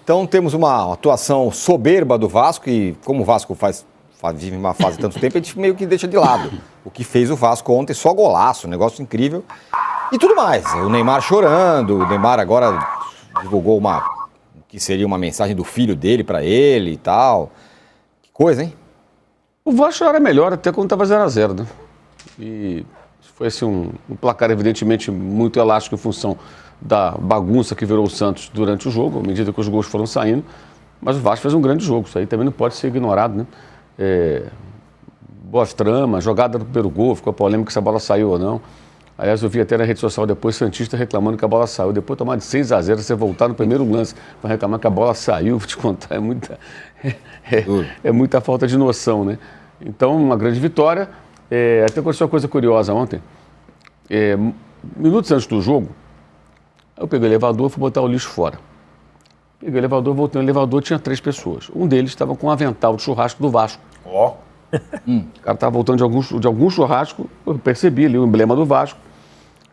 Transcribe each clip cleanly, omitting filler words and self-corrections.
Então temos uma atuação soberba do Vasco e como o Vasco vive uma fase de tanto tempo, a gente meio que deixa de lado. O que fez o Vasco ontem, só golaço, um negócio incrível. E tudo mais, o Neymar chorando, o Neymar agora divulgou que seria uma mensagem do filho dele para ele e tal. Que coisa, hein? O Vasco era melhor até quando estava 0-0, né? E foi assim um placar evidentemente muito elástico em função da bagunça que virou o Santos durante o jogo, à medida que os gols foram saindo. Mas o Vasco fez um grande jogo, isso aí também não pode ser ignorado, né? Boas tramas, jogada do primeiro gol, ficou polêmica se a bola saiu ou não. Aliás, eu vi até na rede social depois Santista reclamando que a bola saiu. Depois tomar de 6-0, você voltar no primeiro lance para reclamar que a bola saiu, vou te contar, é muita falta de noção, né? Então, uma grande vitória. Até aconteceu uma coisa curiosa ontem. Minutos antes do jogo, eu peguei o elevador e fui botar o lixo fora. Peguei o elevador, voltei no elevador, tinha 3 pessoas. Um deles estava com um avental de churrasco do Vasco. Ó. O cara estava voltando de algum churrasco, eu percebi ali o emblema do Vasco.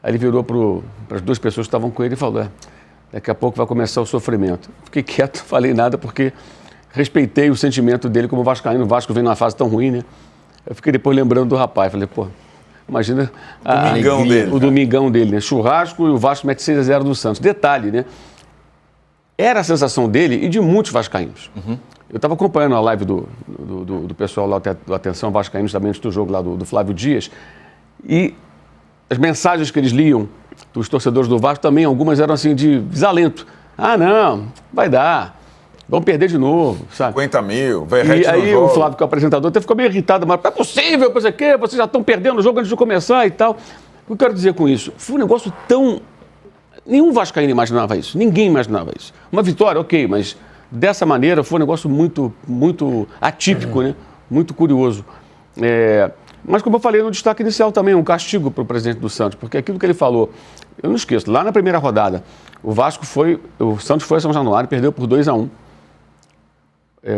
Aí ele virou para as 2 pessoas que estavam com ele e falou, daqui a pouco vai começar o sofrimento. Fiquei quieto, não falei nada porque respeitei o sentimento dele como vascaíno. O Vasco vem numa fase tão ruim, né? Eu fiquei depois lembrando do rapaz, falei, imagina o domingão dele, né? Churrasco e o Vasco mete 6-0 do Santos. Detalhe, né? Era a sensação dele e de muitos vascaínos. Uhum. Eu estava acompanhando a live do pessoal lá do Atenção Vascaínos, também antes do jogo lá do Flávio Dias, e as mensagens que eles liam dos torcedores do Vasco também, algumas eram assim de desalento. Ah, não, vai dar, vão perder de novo, sabe? 50 mil, vai. E aí o Flávio, que é o apresentador, até ficou meio irritado, mas não é possível, não sei o quê, vocês já estão perdendo o jogo antes de começar e tal. O que eu quero dizer com isso? Foi um negócio tão... Nenhum vascaíno imaginava isso, ninguém imaginava isso. Uma vitória, ok, mas dessa maneira foi um negócio muito, muito atípico, né? Muito curioso. Mas como eu falei no destaque inicial também, um castigo para o presidente do Santos, porque aquilo que ele falou, eu não esqueço, lá na primeira rodada, o Santos foi a São Januário, perdeu por 2-1.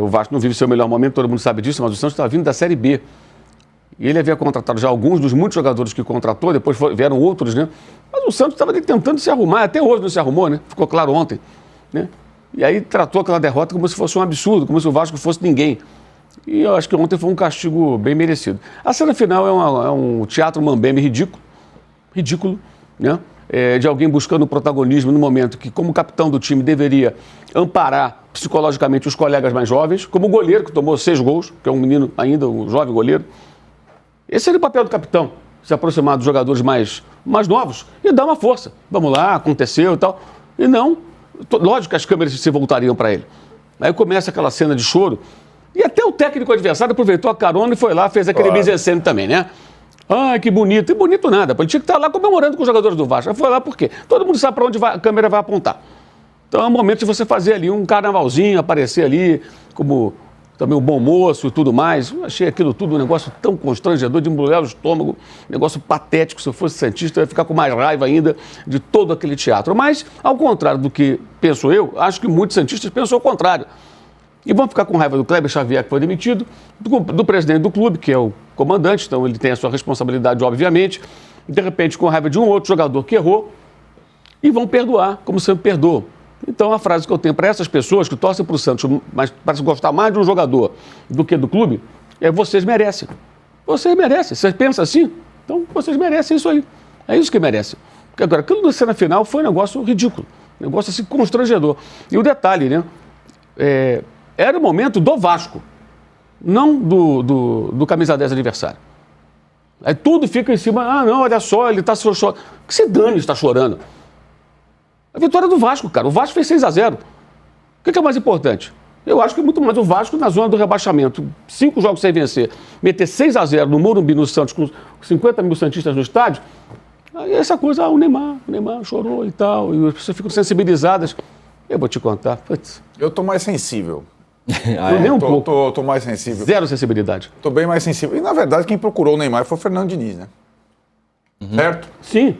O Vasco não vive seu melhor momento, todo mundo sabe disso, mas o Santos estava vindo da Série B. E ele havia contratado já alguns dos muitos jogadores que contratou, depois vieram outros, né? Mas o Santos estava ali tentando se arrumar, até hoje não se arrumou, né? Ficou claro ontem, né? E aí tratou aquela derrota como se fosse um absurdo, como se o Vasco fosse ninguém. E eu acho que ontem foi um castigo bem merecido. A cena final é um teatro mambembe ridículo, né? De alguém buscando protagonismo no momento que, como capitão do time, deveria amparar psicologicamente os colegas mais jovens, como o goleiro, que tomou 6 gols, que é um menino ainda, um jovem goleiro. Esse era o papel do capitão, se aproximar dos jogadores mais novos e dar uma força. Vamos lá, aconteceu e tal. E não, lógico que as câmeras se voltariam para ele. Aí começa aquela cena de choro. E até o técnico adversário aproveitou a carona e foi lá, fez aquele mise-en-scène também, né? Ai, que bonito. E bonito nada. Ele tinha que estar lá comemorando com os jogadores do Vasco. Foi lá por quê? Todo mundo sabe para onde a câmera vai apontar. Então é um momento de você fazer ali um carnavalzinho, aparecer ali como também um bom moço e tudo mais. Eu achei aquilo tudo um negócio tão constrangedor, de embrulhar o estômago, um negócio patético. Se eu fosse santista, eu ia ficar com mais raiva ainda de todo aquele teatro. Mas, ao contrário do que penso eu, acho que muitos santistas pensam o contrário. E vão ficar com raiva do Kleber Xavier, que foi demitido, do presidente do clube, que é o comandante, então ele tem a sua responsabilidade, obviamente, de repente com raiva de um outro jogador que errou, e vão perdoar, como sempre perdoam. Então a frase que eu tenho para essas pessoas que torcem para o Santos, mas parece gostar mais de um jogador do que do clube, é: vocês merecem. Vocês merecem. Vocês pensam assim? Então vocês merecem isso aí. É isso que merecem. Porque agora, aquilo da cena final foi um negócio ridículo, um negócio assim constrangedor. E o detalhe, né? Era o momento do Vasco, não do camisa 10 adversário. Aí tudo fica em cima: ah, não, olha só, ele está chorando. Que se dane, está chorando. A vitória do Vasco, cara. O Vasco fez 6-0. O que é mais importante? Eu acho que muito mais o Vasco na zona do rebaixamento. 5 jogos sem vencer. Meter 6-0 no Morumbi, no Santos, com 50 mil santistas no estádio. Aí essa coisa, o Neymar chorou e tal. E as pessoas ficam sensibilizadas. Eu vou te contar. Putz. Eu tô mais sensível. Nem um pouco. Tô mais sensível. Zero sensibilidade. Tô bem mais sensível. E, na verdade, quem procurou o Neymar foi o Fernando Diniz, né? Uhum. Certo? Sim.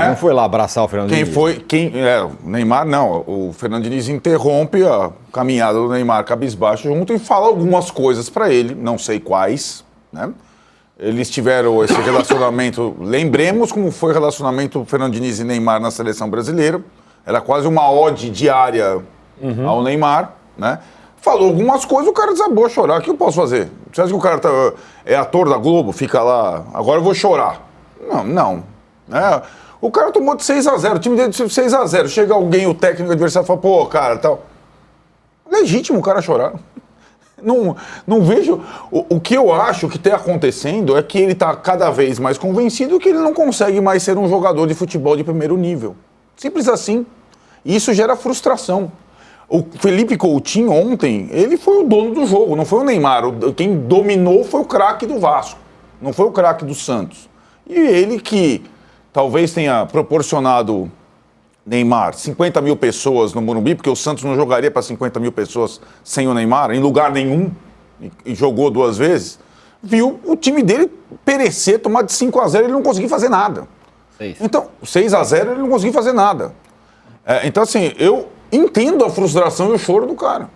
Não foi lá abraçar o Fernando Diniz. O Neymar não. O Fernando Diniz interrompe a caminhada do Neymar cabisbaixo junto e fala algumas coisas para ele, não sei quais, né? Eles tiveram esse relacionamento, lembremos como foi o relacionamento do Fernando Diniz e Neymar na seleção brasileira. Era quase uma ode diária ao Neymar, né? Falou algumas coisas, o cara desabou a chorar. O que eu posso fazer? Você acha que o cara é ator da Globo, fica lá, agora eu vou chorar? Não. Né? O cara tomou de 6-0, o time dele de 6-0. Chega alguém, o técnico adversário, fala, pô, cara, tal. Legítimo o cara chorar. Não vejo. O que eu acho que está acontecendo é que ele está cada vez mais convencido que ele não consegue mais ser um jogador de futebol de primeiro nível. Simples assim. E isso gera frustração. O Felipe Coutinho ontem, ele foi o dono do jogo, não foi o Neymar. Quem dominou foi o craque do Vasco, não foi o craque do Santos. E ele que talvez tenha proporcionado Neymar, 50 mil pessoas no Morumbi, porque o Santos não jogaria para 50 mil pessoas sem o Neymar, em lugar nenhum, e jogou 2 vezes, viu o time dele perecer, tomar de 5-0, ele não conseguiu fazer nada. Então, 6-0, ele não conseguiu fazer nada. Então, assim, eu entendo a frustração e o choro do cara.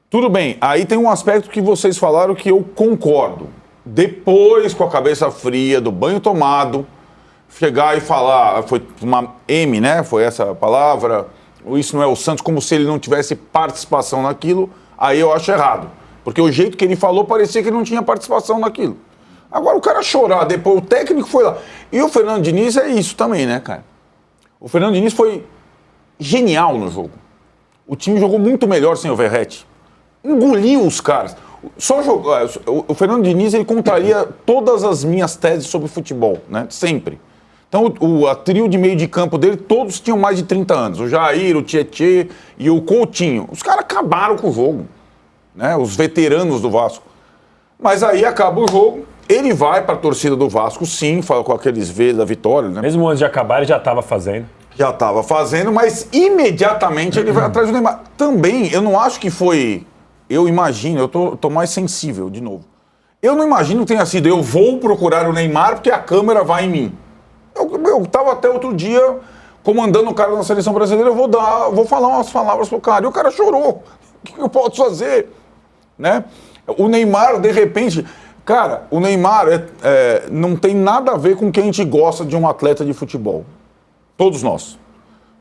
Tudo bem, aí tem um aspecto que vocês falaram que eu concordo. Depois, com a cabeça fria, do banho tomado, chegar e falar, foi uma M, né? Foi essa a palavra, isso não é o Santos, como se ele não tivesse participação naquilo, aí eu acho errado. Porque o jeito que ele falou parecia que ele não tinha participação naquilo. Agora o cara chorar, depois o técnico foi lá. E o Fernando Diniz é isso também, né, cara? O Fernando Diniz foi genial no jogo. O time jogou muito melhor sem o Verratti. Engoliu os caras. Só jogou. O Fernando Diniz, ele contraria todas as minhas teses sobre futebol, né? Sempre. Então, a trio de meio de campo dele, todos tinham mais de 30 anos. O Jair, o Tietê e o Coutinho. Os caras acabaram com o jogo, né? Os veteranos do Vasco. Mas aí acaba o jogo, ele vai para a torcida do Vasco, sim, fala com aqueles V da vitória, né? Mesmo antes de acabar, ele já estava fazendo. Já estava fazendo, mas imediatamente ele vai atrás do Neymar. Também, eu não acho que foi... Eu imagino, eu tô mais sensível, de novo. Eu não imagino que tenha sido, eu vou procurar o Neymar porque a câmera vai em mim. Eu estava até outro dia comandando o cara na seleção brasileira, eu vou falar umas palavras pro cara. E o cara chorou. O que eu posso fazer? Né? O Neymar, de repente... Cara, o Neymar não tem nada a ver com quem a gente gosta de um atleta de futebol. Todos nós.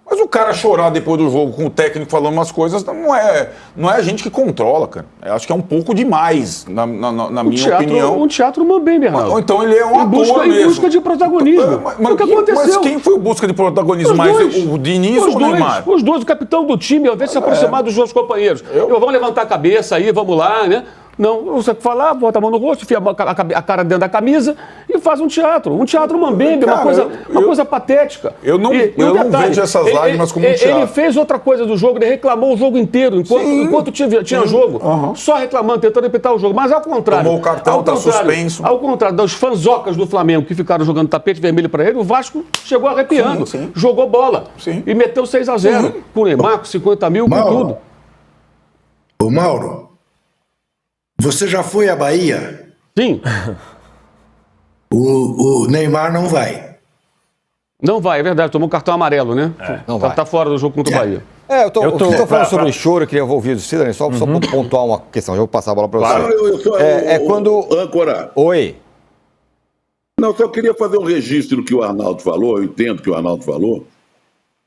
Mas o cara chorar depois do jogo com o técnico falando umas coisas não é a gente que controla, cara. Eu acho que é um pouco demais, na minha opinião. Um teatro Mambembe, Arnaldo. Ou então ele é um ator mesmo. Em busca de protagonismo. Mas o que aconteceu? Mas quem foi o busca de protagonismo mais? O Diniz ou o Neymar? Os dois, o capitão do time, ao invés de se aproximar dos seus companheiros. Vamos levantar a cabeça aí, vamos lá, né? Não, você falar, bota a mão no rosto, enfia a cara dentro da camisa e faz um teatro. Um teatro Mambembe, uma coisa patética. Eu não vejo essas lágrimas como um teatro. Ele fez outra coisa do jogo, ele reclamou o jogo inteiro, enquanto tinha jogo. Só reclamando, tentando evitar o jogo. Mas ao contrário. Tomou o cartão, tá suspenso. Ao contrário dos fanzocas do Flamengo que ficaram jogando tapete vermelho para ele, o Vasco chegou arrepiando. Sim. Jogou bola. Sim. E meteu 6-0. Com o Neymar, com 50 mil, com tudo. Ô Mauro, você já foi à Bahia? Sim. O Neymar não vai. Não vai, é verdade. Tomou um cartão amarelo, né? Não vai. Tá fora do jogo contra o Bahia. Eu tô falando sobre choro, eu queria ouvir o Sidney, só para pontuar uma questão. Já vou passar a bola para você. Quando... Âncora. Oi. Não, só queria fazer um registro do que o Arnaldo falou, eu entendo que o Arnaldo falou,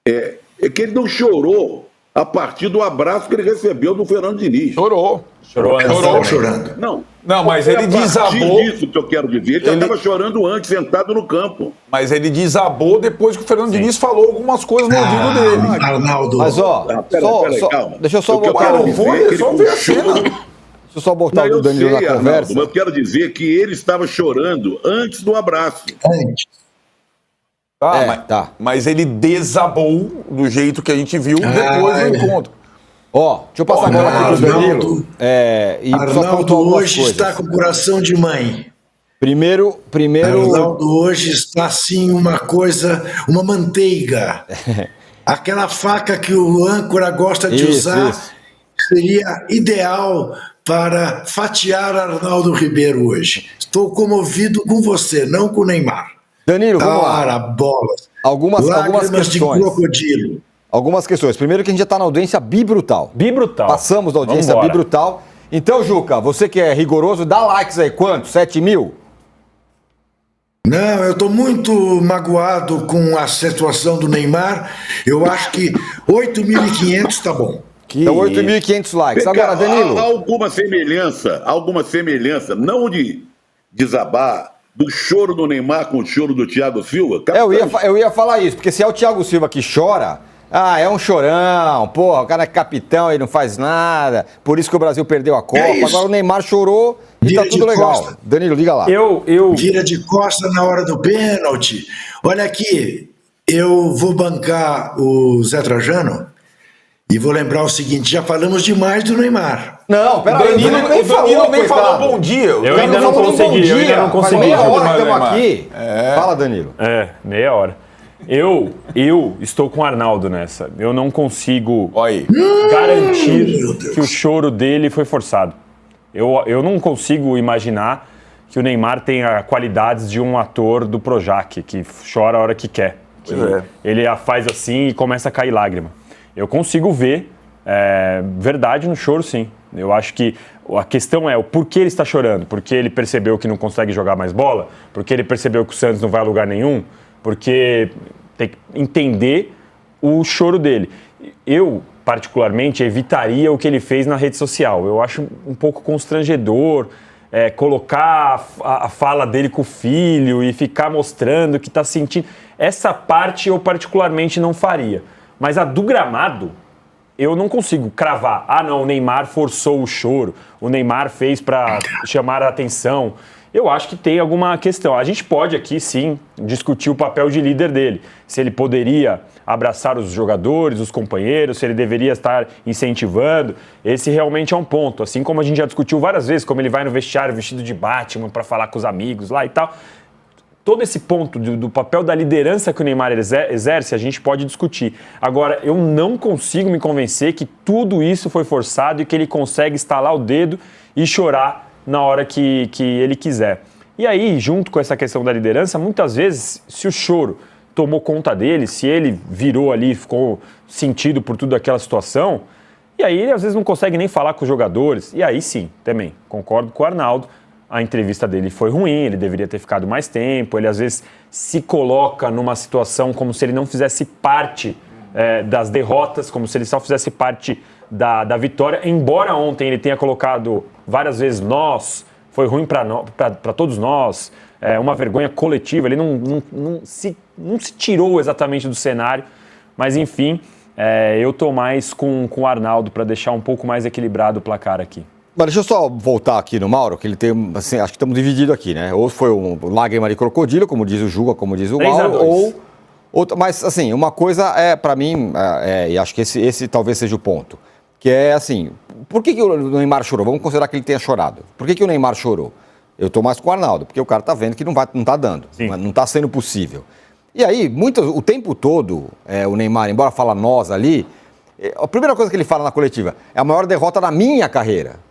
é que ele não chorou a partir do abraço que ele recebeu do Fernando Diniz. Chorou. Estava chorando. Não, mas ele desabou. É isso que eu quero dizer. Ele já estava chorando antes, sentado no campo. Mas ele desabou depois que o Fernando Diniz falou algumas coisas no ouvido dele. Arnaldo. Mas, Peraí, calma. deixa eu só O que eu botar... quero dizer é que só ele ver a cena. Deixa eu só botar o Danilo na conversa. Arnaldo, mas eu quero dizer que ele estava chorando antes do abraço. Antes. Mas ele desabou do jeito que a gente viu depois do encontro. Deixa eu passar a bola aqui pro Danilo. Arnaldo hoje está com coração de mãe. Primeiro... Arnaldo hoje está assim uma manteiga. Aquela faca que o âncora gosta de usar seria ideal para fatiar Arnaldo Ribeiro hoje. Estou comovido com você, não com o Neymar. Danilo, vamos lá. Bolas. Algumas questões. De crocodilo. Algumas questões. Primeiro que a gente já está na audiência bibrutal. Passamos da audiência bibrutal. Então, Juca, você que é rigoroso, dá likes aí. Quanto? 7 mil? Não, eu estou muito magoado com a situação do Neymar. Eu acho que 8.500 tá bom. Então 8.500 likes. Vem cá, Agora, Danilo. há alguma semelhança, não de desabar, do choro do Neymar com o choro do Thiago Silva? Eu ia falar isso, porque se é o Thiago Silva que chora, é um chorão, porra, o cara é capitão e não faz nada, por isso que o Brasil perdeu a Copa. Agora o Neymar chorou e Vira tá de tudo legal. costa. Danilo, liga lá. Vira de costa na hora do pênalti. Olha aqui, eu vou bancar o Zé Trajano e vou lembrar o seguinte, já falamos demais do Neymar. Não, pera O aí, Danilo nem falou bom dia. Eu ainda não consegui, Faz meia hora que estamos Neymar. aqui. Fala, Danilo. Meia hora. Eu estou com o Arnaldo nessa. Eu não consigo Olha aí. garantir que o choro dele foi forçado. Eu não consigo imaginar que o Neymar tenha qualidades de um ator do Projac, que chora a hora que quer. Que ele faz assim e começa a cair lágrima. Eu consigo ver verdade no choro, sim. Eu acho que a questão é o porquê ele está chorando. Porque ele percebeu que não consegue jogar mais bola? Porque ele percebeu que o Santos não vai a lugar nenhum? Porque tem que entender o choro dele. Eu, particularmente, evitaria o que ele fez na rede social. Eu acho um pouco constrangedor colocar a fala dele com o filho e ficar mostrando que está sentindo. Essa parte eu particularmente não faria. Mas a do gramado, eu não consigo cravar. Não, o Neymar forçou o choro, o Neymar fez para chamar a atenção. Eu acho que tem alguma questão. A gente pode aqui, sim, discutir o papel de líder dele. Se ele poderia abraçar os jogadores, os companheiros, se ele deveria estar incentivando. Esse realmente é um ponto. Assim como a gente já discutiu várias vezes, como ele vai no vestiário vestido de Batman para falar com os amigos lá e tal. Todo esse ponto do papel da liderança que o Neymar exerce, a gente pode discutir. Agora, eu não consigo me convencer que tudo isso foi forçado e que ele consegue estalar o dedo e chorar na hora que ele quiser. E aí, junto com essa questão da liderança, muitas vezes, se o choro tomou conta dele, se ele virou ali, ficou sentido por toda aquela situação, e aí ele às vezes não consegue nem falar com os jogadores, e aí sim, também, concordo com o Arnaldo, a entrevista dele foi ruim, ele deveria ter ficado mais tempo, ele às vezes se coloca numa situação como se ele não fizesse parte das derrotas, como se ele só fizesse parte da vitória, embora ontem ele tenha colocado várias vezes nós, foi ruim para todos nós, uma vergonha coletiva, ele não se tirou exatamente do cenário, mas enfim, eu tô mais com o Arnaldo para deixar um pouco mais equilibrado o placar aqui. Mas deixa eu só voltar aqui no Mauro, que ele tem, assim, acho que estamos divididos aqui, né? Ou foi um lágrima de crocodilo, como diz o Juba, como diz o Mauro, ou outra, mas assim, uma coisa para mim, e acho que esse talvez seja o ponto, que é assim, por que o Neymar chorou? Vamos considerar que ele tenha chorado. Por que o Neymar chorou? Eu estou mais com o Arnaldo, porque o cara está vendo que não está dando, não está sendo possível. E aí, o tempo todo, o Neymar, embora fala nós ali, a primeira coisa que ele fala na coletiva é a maior derrota da minha carreira.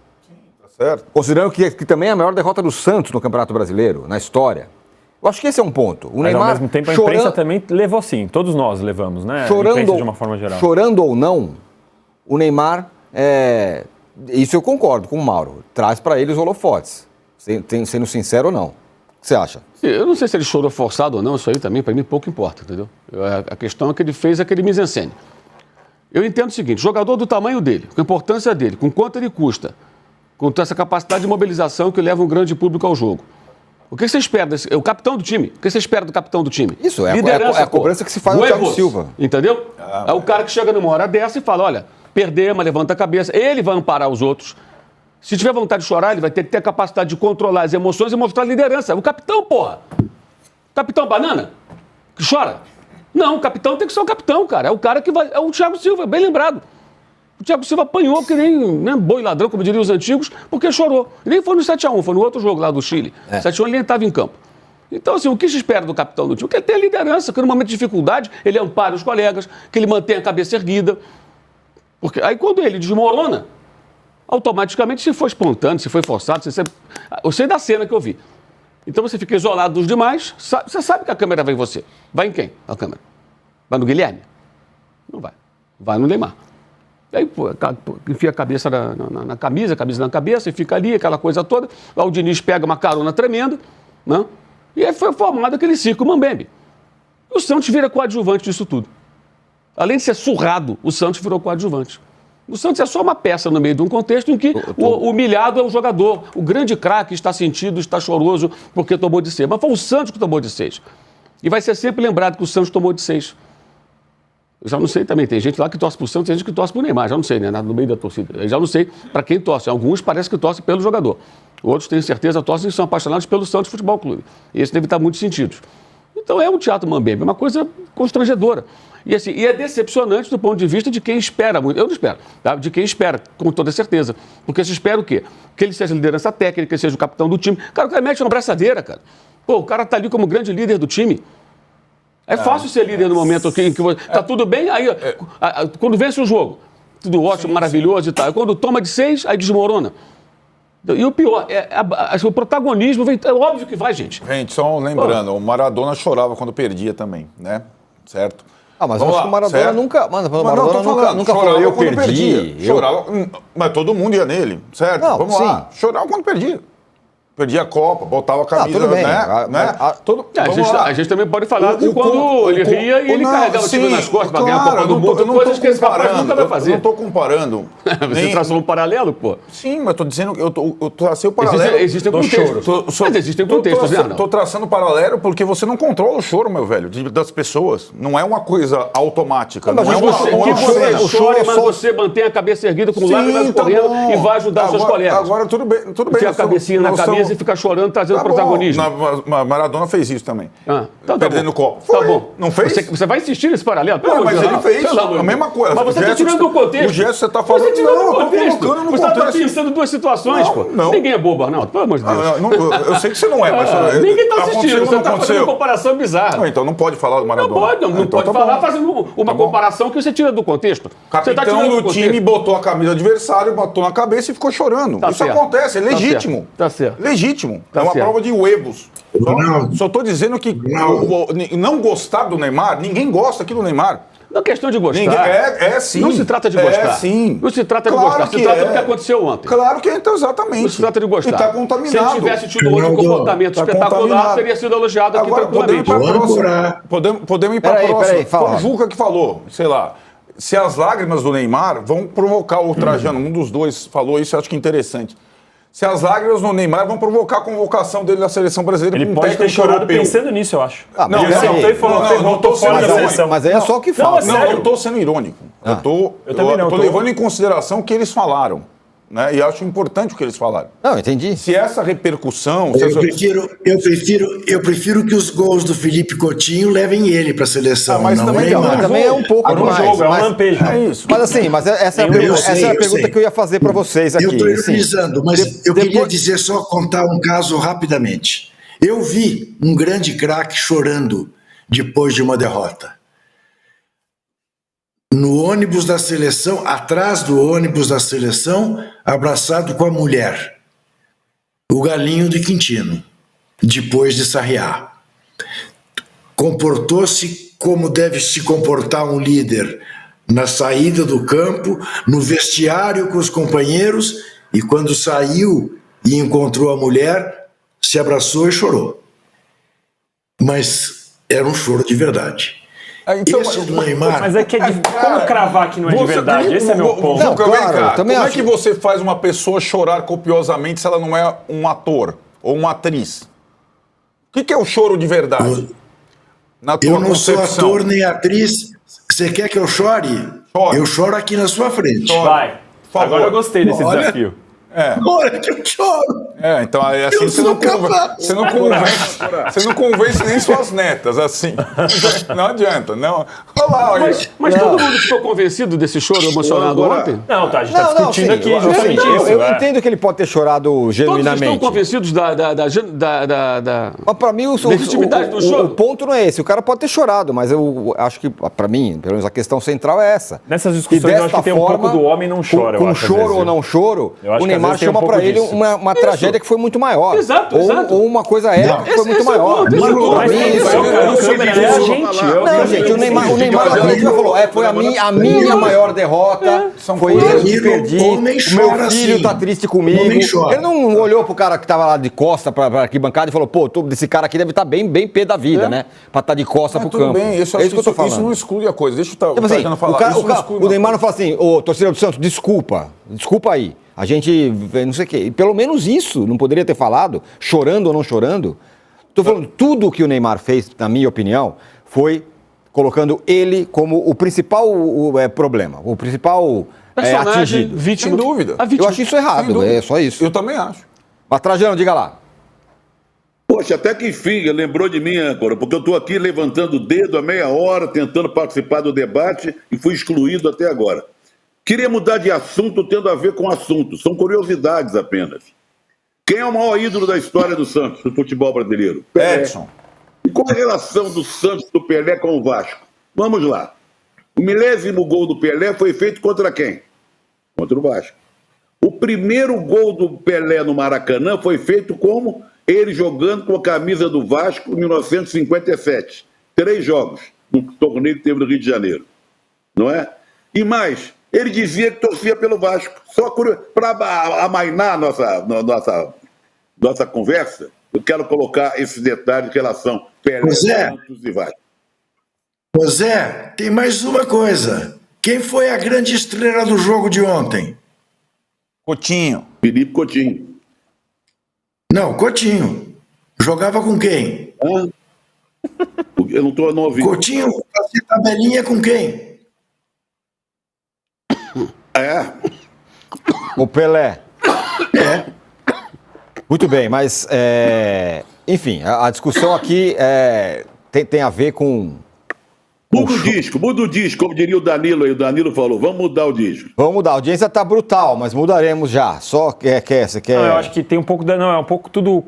Certo. Considerando que também é a maior derrota do Santos no Campeonato Brasileiro, na história. Eu acho que esse é um ponto. Mas ao mesmo tempo a imprensa também levou sim, todos nós levamos, né? A imprensa de uma forma geral. Chorando ou não, o Neymar, isso eu concordo com o Mauro, traz para ele os holofotes, sendo sincero ou não. O que você acha? Eu não sei se ele chorou forçado ou não, isso aí também para mim pouco importa, entendeu? A questão é que ele fez aquele mise-en-scène. Eu entendo o seguinte, jogador do tamanho dele, com a importância dele, com quanto ele custa, com essa capacidade de mobilização que leva um grande público ao jogo. O que você espera desse... O capitão do time. O que você espera do capitão do time? Isso, é a cobrança que se faz no Thiago Silva. Entendeu? É o cara que chega numa hora dessa e fala, olha, perdemos, levanta a cabeça. Ele vai amparar os outros. Se tiver vontade de chorar, ele vai ter que ter a capacidade de controlar as emoções e mostrar liderança. O capitão, porra! O capitão banana? Que chora? Não, o capitão tem que ser o capitão, cara. É o cara que vai... É o Thiago Silva, bem lembrado. O Thiago Silva apanhou que nem boi ladrão, como diriam os antigos, porque chorou. E nem foi no 7-1, foi no outro jogo lá do Chile. 7-1 ele nem estava em campo. Então, assim, o que se espera do capitão do time? Que ele tenha liderança, que no momento de dificuldade ele ampare os colegas, que ele mantenha a cabeça erguida. Porque aí quando ele desmorona, automaticamente, se for espontâneo, se foi forçado, eu sei da cena que eu vi. Então você fica isolado dos demais, você sabe que a câmera vai em você. Vai em quem? A câmera. Vai no Guilherme? Não vai. Vai no Neymar. E aí, enfia a cabeça na camisa, a camisa na cabeça, e fica ali, aquela coisa toda. Lá o Diniz pega uma carona tremenda, né? E aí foi formado aquele circo Mambembe. E o Santos vira coadjuvante disso tudo. Além de ser surrado, o Santos virou coadjuvante. O Santos é só uma peça no meio de um contexto em que o humilhado é o jogador. O grande craque está sentido, está choroso porque tomou de 6. Mas foi o Santos que tomou de 6. E vai ser sempre lembrado que o Santos tomou de 6. Eu já não sei também, tem gente lá que torce para o Santos, tem gente que torce para o Neymar, já não sei, né? No meio da torcida. Eu já não sei para quem torce. Alguns parece que torcem pelo jogador. Outros, tenho certeza, torcem e são apaixonados pelo Santos Futebol Clube. E esse deve estar muitos sentidos. Então é um teatro mambembe, é uma coisa constrangedora. E, assim, é decepcionante do ponto de vista de quem espera muito. Eu não espero, tá? De quem espera, com toda certeza. Porque se espera o quê? Que ele seja liderança técnica, que ele seja o capitão do time. Cara, o cara mete uma braçadeira, cara. Pô, o cara tá ali como grande líder do time. É fácil ser líder no momento em que tá tudo bem, aí quando vence o jogo, tudo ótimo, maravilhoso e tal. Quando toma de 6, aí desmorona. E o pior, o protagonismo vem. É óbvio que vai, gente. Gente, só lembrando, o Maradona chorava quando perdia também, né? Certo? Mas eu acho que o Maradona certo? nunca. Maradona nunca falou, eu perdi. Chorava, mas todo mundo ia nele, certo? Não, Vamos lá. Chorava quando perdia. Perdia a Copa, botava a camisa, tudo bem. A gente também pode falar de quando ele ria e ele carregava o time nas costas para ganhar a Copa do Mundo. Coisas que esse rapaz nunca vai fazer. Eu não estou comparando. Você traçou um paralelo, pô? Sim, mas estou dizendo que eu tracei o paralelo. Existem contextos. Mas existem contextos, né? Estou traçando paralelo porque você não controla o choro, meu velho, das pessoas. Não é uma coisa automática. Mas você chore, mas você mantém a cabeça erguida com lágrimas correndo e vai ajudar os seus colegas. Agora, tudo bem. Tem a cabecinha na camisa e fica chorando, trazendo protagonismo. Maradona fez isso também. Perdendo o copo. Tá bom. Não fez? Você vai insistir nesse paralelo? Mas ele fez. A mesma coisa. Mas você está tirando do contexto. O gesto você está falando. Você tirando do contexto. Você está pensando duas situações, pô. Ninguém é bobo, Arnaldo. Pelo amor de Deus. Eu sei que você não é, mas... Ninguém está assistindo. Você está fazendo uma comparação bizarra. Então não pode falar do Maradona. Não pode falar fazendo uma comparação que você tira do contexto. O capitão do time botou a camisa do adversário, botou na cabeça e ficou chorando. Isso acontece, é legítimo. Tá certo. Legítimo. É uma prova de huevos. Só estou dizendo que não gostar do Neymar, ninguém gosta aqui do Neymar. Não é questão de gostar. É sim. Não se trata de gostar. É sim. Não se trata de gostar. Se trata do que aconteceu ontem. Claro que é, então, exatamente. Não se trata de gostar. E está contaminado. Se ele tivesse tido outro comportamento espetacular, teria sido elogiado aqui tranquilamente. Podemos ir para a próxima. Foi o Juca que falou, sei lá. Se as lágrimas do Neymar vão provocar o Trajano, um dos dois falou isso, eu acho que é interessante. Se as lágrimas do Neymar vão provocar a convocação dele na seleção brasileira. Ele pode ter chorado pensando nisso, eu acho. Ele sentou e falou que voltou fora da seleção. Mas aí é só o que fala. Não, eu estou sendo irônico. Eu estou levando em consideração o que eles falaram. Né? E acho importante o que eles falaram. Não, entendi. Se essa repercussão... Eu prefiro que os gols do Felipe Coutinho levem ele para a seleção. Mas também é um pouco no jogo, é um lampejo. É isso. Mas assim, essa é a pergunta que eu ia fazer para vocês aqui. Eu estou ironizando, mas eu queria dizer só, contar um caso rapidamente. Eu vi um grande craque chorando depois de uma derrota. No ônibus da seleção, atrás do ônibus da seleção, abraçado com a mulher, o Galinho de Quintino, depois de Sarriá. Comportou-se como deve se comportar um líder na saída do campo, no vestiário com os companheiros, e quando saiu e encontrou a mulher, se abraçou e chorou. Mas era um choro de verdade. Então, esse do Neymar... Mas é que como cravar que não é de verdade? Esse é meu ponto. Não, claro, também como acho. É que você faz uma pessoa chorar copiosamente se ela não é um ator ou uma atriz? O que é o choro de verdade? Na tua eu não concepção? sou ator nem atriz. Você quer que eu chore? Chore. Eu choro aqui na sua frente. Vai. Agora eu gostei desse desafio. Olha que eu choro. Então aí assim você não convence nem suas netas, assim. Não adianta, não. Olha lá, olha. Mas todo mundo ficou convencido desse choro emocionado ontem? Não, tá, a gente está discutindo aqui justamente isso. Eu entendo que ele pode ter chorado genuinamente. Todos estão convencidos Mas para mim legitimidade do choro. O ponto não é esse. O cara pode ter chorado, mas eu acho que, para mim, pelo menos a questão central é essa. Nessas discussões eu acho que tem um pouco do homem não chora. Com choro ou não choro, o Neymar chama para ele uma tragédia que foi muito maior. Exato. Ou uma coisa épica que foi muito maior. Não, gente, o Neymar Neymar na coletiva falou, foi a minha maior derrota, foi eu que perdi, o meu filho tá triste comigo. Ele não olhou pro cara que tava lá de costa pra arquibancada e falou, pô, esse cara aqui deve estar bem pé da vida, né? Pra estar de costa pro campo. Bem, isso, é isso que eu tô falando. Isso não exclui a coisa. Deixa tipo assim, o Neymar não fala assim, ô, torcedor do Santos, desculpa aí. A gente, não sei o quê. Pelo menos isso, não poderia ter falado, chorando ou não chorando. Tô falando, tudo que o Neymar fez, na minha opinião, foi colocando ele como o principal problema, o principal atingido. Vítima. Sem dúvida. Eu acho isso errado, é só isso. Eu também acho. Mas Trajano, diga lá. Poxa, até que enfim, lembrou de mim, âncora, porque eu estou aqui levantando o dedo há meia hora, tentando participar do debate e fui excluído até agora. Queria mudar de assunto tendo a ver com assunto, são curiosidades apenas. Quem é o maior ídolo da história do Santos, do futebol brasileiro? Pelé. Edson. E qual a relação do Santos, do Pelé com o Vasco? Vamos lá. O 1000º gol do Pelé foi feito contra quem? Contra o Vasco. O primeiro gol do Pelé no Maracanã foi feito como? Ele jogando com a camisa do Vasco em 1957. 3 jogos, no torneio que teve no Rio de Janeiro. Não é? E mais, ele dizia que torcia pelo Vasco. Só para amainar nossa conversa, eu quero colocar esses detalhes em relação Pelé, Santos e Vasco. Zé, tem mais uma coisa. Quem foi a grande estrela do jogo de ontem? Coutinho. Felipe Coutinho. Não, Coutinho. Jogava com quem? Eu não ouvi. Coutinho fazia tabelinha com quem? O Pelé. É. Muito bem, mas, enfim, a discussão aqui tem a ver com... Muda o disco, como diria o Danilo aí. O Danilo falou, vamos mudar o disco. Vamos mudar, a audiência tá brutal, mas mudaremos já. Só você quer... Não, eu acho que tem um pouco é um pouco tudo...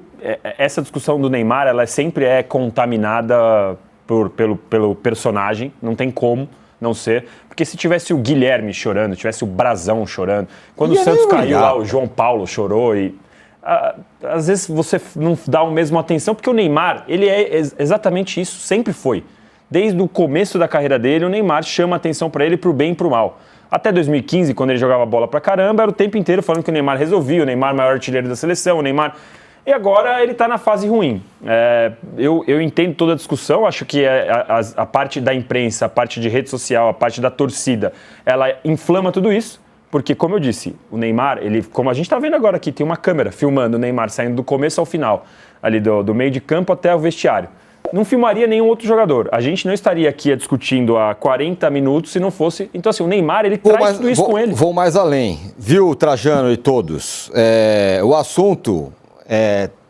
Essa discussão do Neymar, ela sempre é contaminada pelo personagem, não tem como não ser. Porque se tivesse o Guilherme chorando, tivesse o Brazão chorando, quando o Santos caiu lá, o João Paulo chorou e... às vezes você não dá a mesma atenção, porque o Neymar, ele é exatamente isso, sempre foi. Desde o começo da carreira dele, o Neymar chama atenção para ele pro bem e pro mal. Até 2015, quando ele jogava bola pra caramba, era o tempo inteiro falando que o Neymar resolvia, o Neymar maior artilheiro da seleção, o Neymar... E agora ele tá na fase ruim. Eu entendo toda a discussão, acho que a parte da imprensa, a parte de rede social, a parte da torcida, ela inflama tudo isso, porque, como eu disse, o Neymar, ele, como a gente tá vendo agora aqui, tem uma câmera filmando o Neymar saindo do começo ao final, ali do meio de campo até o vestiário. Não filmaria nenhum outro jogador. A gente não estaria aqui discutindo há 40 minutos se não fosse... Então, assim, o Neymar, ele traz tudo isso com ele. Vou mais além. Viu, Trajano e todos? O assunto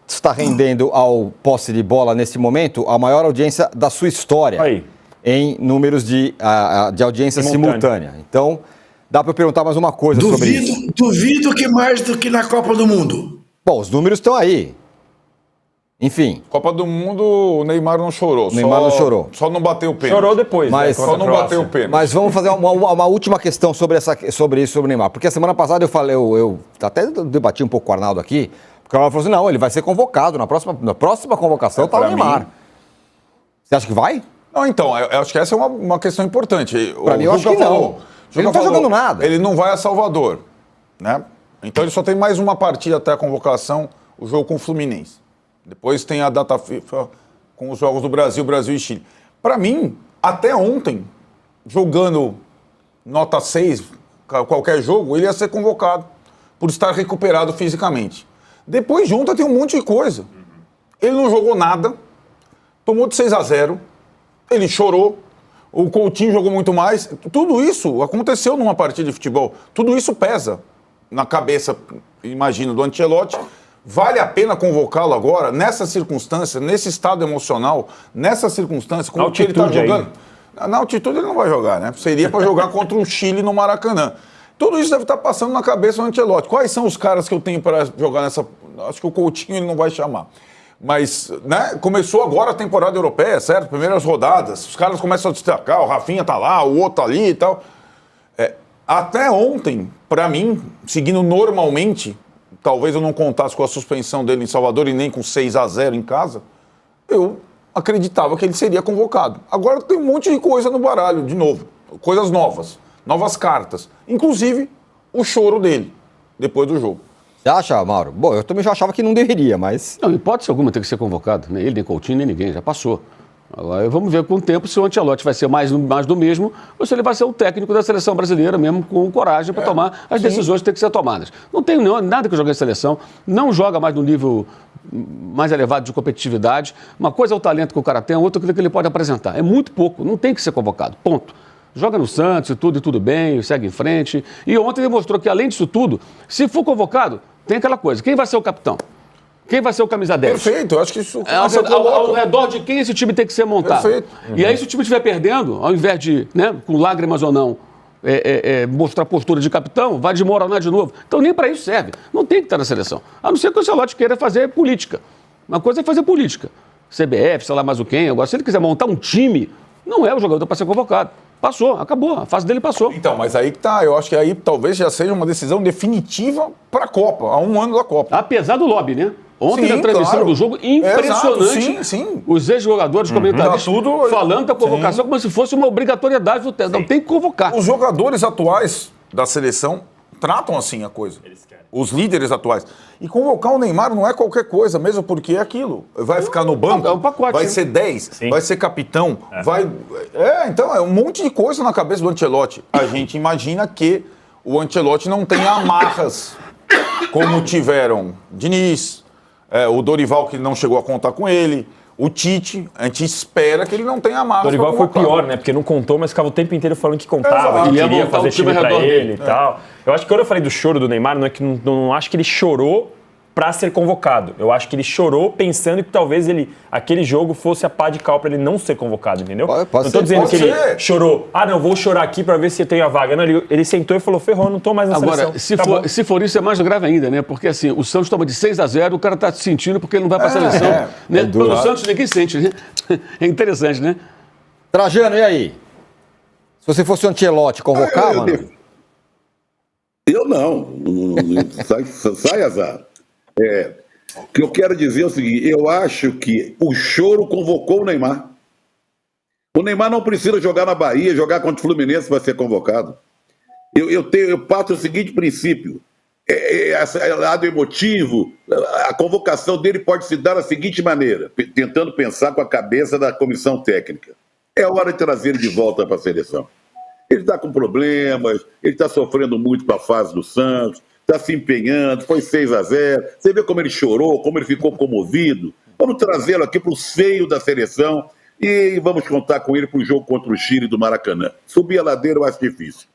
está rendendo ao posse de bola, nesse momento, a maior audiência da sua história. Aí. Em números de audiência simultânea. Então, dá para eu perguntar mais uma coisa sobre isso. Duvido que mais do que na Copa do Mundo. Bom, os números estão aí. Enfim. Copa do Mundo, o Neymar não chorou. Não chorou. Só não bateu o pênalti. Chorou depois, mas só não bateu o pênalti. Mas vamos fazer uma última questão sobre o Neymar. Porque a semana passada eu até debati um pouco com o Arnaldo aqui, porque o Arnaldo falou assim, não, ele vai ser convocado, na próxima convocação tá o Neymar. Você acha que vai? Não, então, eu acho que essa é uma questão importante. Pra mim, eu acho que não. Ele não tá jogando nada. Ele não vai a Salvador, né? Então ele só tem mais uma partida até a convocação, o jogo com o Fluminense. Depois tem a data FIFA com os jogos do Brasil e Chile. Para mim, até ontem, jogando nota 6, qualquer jogo, ele ia ser convocado por estar recuperado fisicamente. Depois de ontem tem um monte de coisa. Ele não jogou nada, tomou de 6-0, ele chorou, o Coutinho jogou muito mais. Tudo isso aconteceu numa partida de futebol. Tudo isso pesa na cabeça, imagino, do Ancelotti. Vale a pena convocá-lo agora, nessa circunstância, nesse estado emocional, nessa circunstância, com o que ele está jogando? Na altitude ele não vai jogar, né? Seria para jogar contra o Chile no Maracanã. Tudo isso deve estar passando na cabeça do Ancelotti. Quais são os caras que eu tenho para jogar nessa... Acho que o Coutinho ele não vai chamar. Mas, né, começou agora a temporada europeia, certo? Primeiras rodadas, os caras começam a destacar, o Rafinha tá lá, o outro tá ali e tal. Até ontem, para mim, seguindo normalmente... Talvez eu não contasse com a suspensão dele em Salvador e nem com 6-0 em casa, eu acreditava que ele seria convocado. Agora tem um monte de coisa no baralho, de novo. Coisas novas, novas cartas. Inclusive, o choro dele, depois do jogo. Você acha, Mauro? Bom, eu também já achava que não deveria, mas... Não, hipótese alguma tem que ser convocado. Nem ele, nem Coutinho, nem ninguém. Já passou. Agora vamos ver com o tempo se o Ancelotti vai ser mais do mesmo ou se ele vai ser o técnico da seleção brasileira mesmo com coragem para tomar as decisões que têm que ser tomadas. Não tem nada que jogar em seleção, não joga mais no nível mais elevado de competitividade. Uma coisa é o talento que o cara tem, a outra é o que ele pode apresentar. É muito pouco, não tem que ser convocado, ponto. Joga no Santos e tudo bem, segue em frente. E ontem demonstrou que, além disso tudo, se for convocado, tem aquela coisa, quem vai ser o capitão? Quem vai ser o camisa 10? Perfeito, eu acho que isso... Ao redor de quem esse time tem que ser montado. Perfeito. E aí, se o time estiver perdendo, ao invés de, com lágrimas ou não, mostrar postura de capitão, vai desmoronar de novo. Então, nem para isso serve. Não tem que estar na seleção. A não ser que o Ancelotti queira fazer política. Uma coisa é fazer política. CBF, sei lá mais o quem. Agora, se ele quiser montar um time, não é o jogador para ser convocado. Passou, acabou. A fase dele passou. Então, mas aí que tá. Eu acho que aí talvez já seja uma decisão definitiva para a Copa, há um ano da Copa. Apesar do lobby, né? Ontem, Sim, na transmissão claro. do jogo, impressionante. Exato, sim. Os ex-jogadores, comentaristas, Tá tudo- falando da convocação como se fosse uma obrigatoriedade do teste. Não tem que convocar. Os jogadores atuais da seleção tratam assim a coisa. Os líderes atuais. E convocar o Neymar não é qualquer coisa, mesmo porque é aquilo. Vai ficar no banco, É um pacote, vai né? ser 10, Sim. vai ser capitão, vai... Então, é um monte de coisa na cabeça do Ancelotti. A gente imagina que o Ancelotti não tenha amarras como tiveram Diniz, o Dorival, que não chegou a contar com ele, o Tite, a gente espera que ele não tenha amarras. O Dorival pra foi convocar. pior, né? Porque não contou, mas ficava o tempo inteiro falando que contava, Exato. que Ia queria montar fazer um time time pra ao redor ele dele. e tal. Eu acho que quando eu falei do choro do Neymar, não é que não acho que ele chorou pra ser convocado. Eu acho que ele chorou pensando que talvez aquele jogo fosse a pá de cal pra ele não ser convocado, entendeu? Pode não tô ser, dizendo pode que ele ser. chorou. Não, vou chorar aqui pra ver se eu tenho a vaga. Não, ele sentou e falou, ferrou, não tô mais na Agora, seleção. Tá bom. se for isso, é mais grave ainda, né? Porque assim, o Santos toma de 6-0, o cara tá se sentindo porque ele não vai pra seleção. Né? duro. Pelo Santos ninguém sente, né? É interessante, né? Trajano, e aí? Se você fosse o Ancelotti, convocava? Não? Eu não. Sai azar. O que eu quero dizer é o seguinte: eu acho que o choro convocou o Neymar. O Neymar não precisa jogar na Bahia, jogar contra o Fluminense para ser convocado. Eu parto do seguinte princípio: esse lado emotivo, a convocação dele pode se dar da seguinte maneira, tentando pensar com a cabeça da comissão técnica. É hora de trazer ele de volta para a seleção. Ele está com problemas, ele está sofrendo muito com a fase do Santos, está se empenhando, foi 6-0. Você vê como ele chorou, como ele ficou comovido. Vamos trazê-lo aqui para o seio da seleção e vamos contar com ele para o jogo contra o Chile do Maracanã. Subir a ladeira eu acho difícil.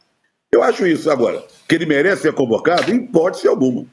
Eu acho isso. Agora, que ele merece ser convocado, em hipótese alguma.